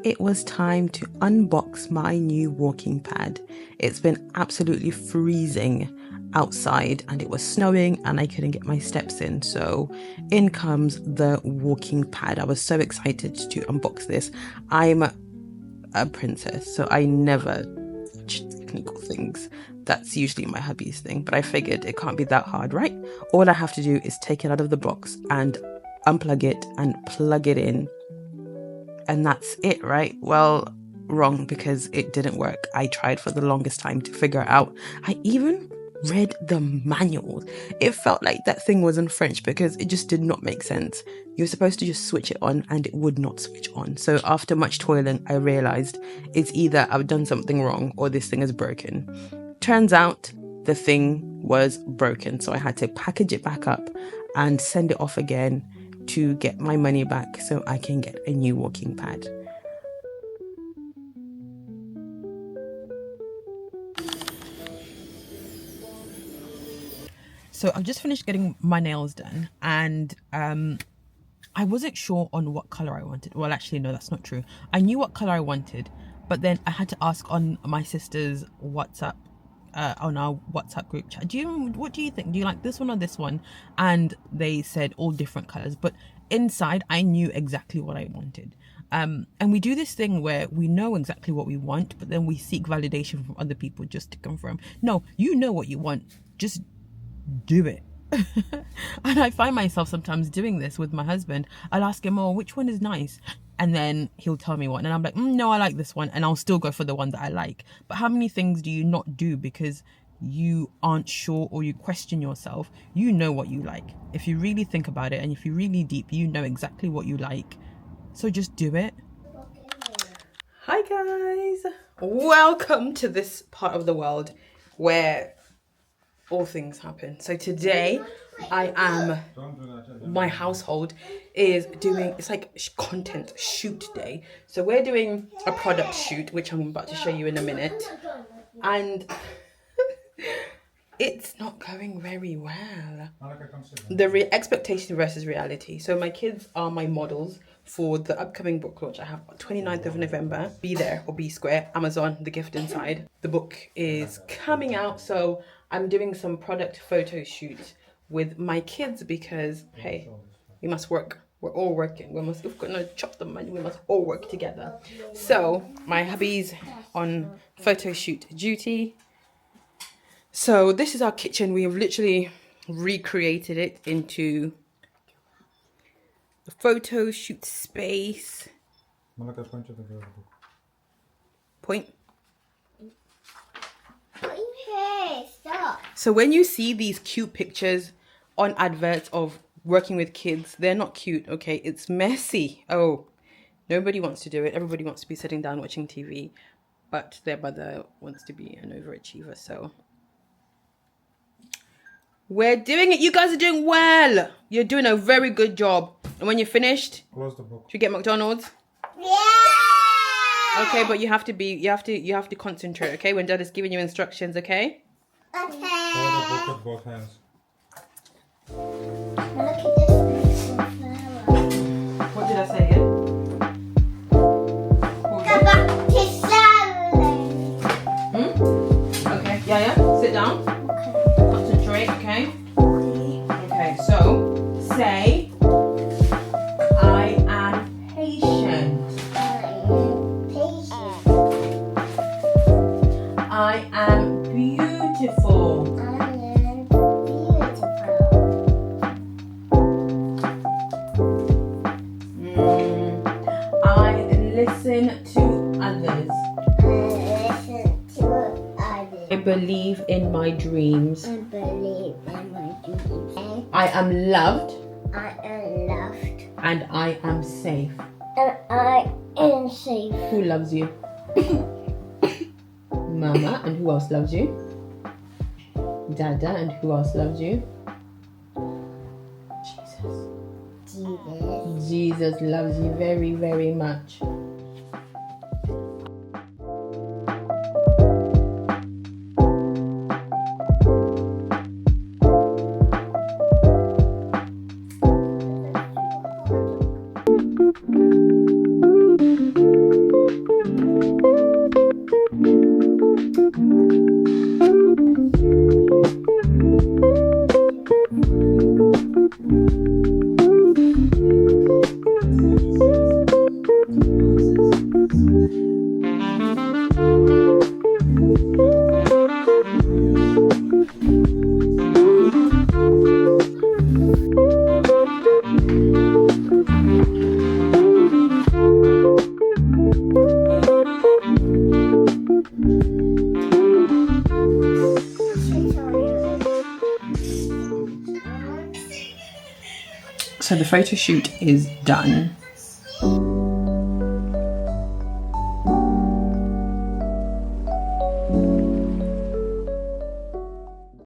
it was time to unbox my new walking pad. It's been absolutely freezing outside and it was snowing and I couldn't get my steps in. So in comes the walking pad. I was so excited to unbox this. I'm a princess, so I never touch technical things. That's usually my hubby's thing, but I figured it can't be that hard, right? All I have to do is take it out of the box and unplug it and plug it in. And that's it, right? Well, wrong, because it didn't work. I tried for the longest time to figure it out. I even read the manual. It felt like that thing was in French because it just did not make sense. You're supposed to just switch it on and it would not switch on. So after much toiling, I realized it's either I've done something wrong or this thing is broken. Turns out the thing was broken. So I had to package it back up and send it off again to get my money back so I can get a new walking pad. So I've just finished getting my nails done and I wasn't sure on what color I wanted. Well, actually, no, that's not true. I knew what color I wanted, but then I had to ask on my sister's WhatsApp, on our WhatsApp group chat, what do you think? Do you like this one or this one? And they said all different colors, but inside I knew exactly what I wanted. And we do this thing where we know exactly what we want, but then we seek validation from other people just to confirm. No, you know what you want. Just do it. And I find myself sometimes doing this with my husband. I'll ask him, oh, which one is nice? And then he'll tell me one. And I'm like, no, I like this one. And I'll still go for the one that I like. But how many things do you not do because you aren't sure or you question yourself? You know what you like. If you really think about it and if you're really deep, you know exactly what you like. So just do it. Hi guys. Welcome to this part of the world where all things happen. So today my household is doing, it's like content shoot day. So we're doing a product shoot, which I'm about to show you in a minute. And it's not going very well. The expectation versus reality. So my kids are my models for the upcoming book launch I have on 29th of November. Be there or be square, Amazon, the gift inside. The book is coming out, so I'm doing some product photo shoot with my kids because, hey, we must work. We're all working. We've got no chop the money. We must all work together. So my hubby's on photo shoot duty. So this is our kitchen. We have literally recreated it into a photo shoot space. Point. Stop. So when you see these cute pictures on adverts of working with kids, they're not cute, okay? It's messy. Oh, nobody wants to do it. Everybody wants to be sitting down watching TV, but their mother wants to be an overachiever, so we're doing it. You guys are doing well. You're doing a very good job. And when you're finished, close the book. should we get McDonald's? Yeah. Okay, but you have to concentrate, okay? When Dad is giving you instructions, okay? Okay. Hold the book with both hands. Look at this beautiful flower. What did I say again? Go back to slowly. Okay, yeah. Sit down. Concentrate, okay? Okay, so say, I am patient. I am beautiful. I listen to others. I believe in my dreams. I believe in my dreams. I am loved I am loved. and I am safe. And I am safe. Who loves you? Mama, and who else loves you? Dada, and who else loves you? Jesus. Jesus loves you very, very much. So the photo shoot is done.